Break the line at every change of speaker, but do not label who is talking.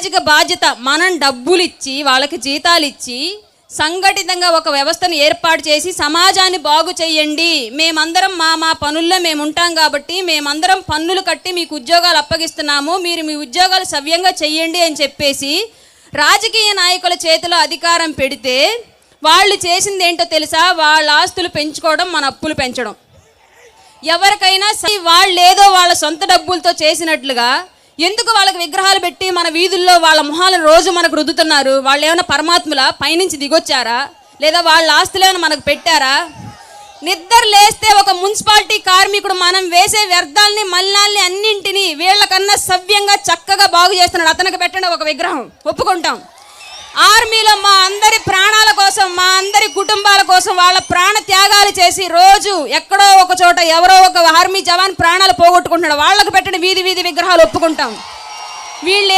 సామాజిక బాధ్యత. మనం డబ్బులు ఇచ్చి వాళ్ళకి జీతాలు ఇచ్చి సంఘటితంగా ఒక వ్యవస్థను ఏర్పాటు చేసి సమాజాన్ని బాగు చేయండి, మేమందరం మా పనుల్లో మేము ఉంటాం కాబట్టి మేమందరం పన్నులు కట్టి మీకు ఉద్యోగాలు అప్పగిస్తున్నాము, మీరు మీ ఉద్యోగాలు సవ్యంగా చెయ్యండి అని చెప్పేసి రాజకీయ నాయకుల చేతిలో అధికారం పెడితే వాళ్ళు చేసింది ఏంటో తెలుసా? వాళ్ళ ఆస్తులు పెంచుకోవడం, మన అప్పులు పెంచడం. ఎవరికైనా వాళ్ళు ఏదో వాళ్ళ సొంత డబ్బులతో చేసినట్లుగా ఎందుకు వాళ్ళకి విగ్రహాలు పెట్టి మన వీధుల్లో వాళ్ళ మొహాలను రోజు మనకు రుద్దుతున్నారు? వాళ్ళు ఏమైనా పరమాత్ముల పైనుంచి దిగొచ్చారా? లేదా వాళ్ళ ఆస్తులు ఏమైనా మనకు పెట్టారా? నిద్ర లేస్తే ఒక మున్సిపాలిటీ కార్మికుడు మనం వేసే వ్యర్థాలని మలినాల్ని అన్నింటినీ వీళ్ళకన్నా సవ్యంగా చక్కగా బాగు చేస్తున్నాడు, అతనికి పెట్టండి ఒక విగ్రహం, ఒప్పుకుంటాం. ఆర్మీలో మా అందరి ప్రాణాల కోసం, మా అందరి కుటుంబాల కోసం వాళ్ళ ప్రాణ త్యాగాలు చేసి రోజు ఎక్కడో ఒక చోట ఎవరో ఒక ఆర్మీ జవాన్ ప్రాణాలు పోగొట్టుకుంటున్నాడు, వాళ్ళకు పెట్టండి వీధి వీధి విగ్రహాలు, ఒప్పుకుంటాం. వీళ్ళే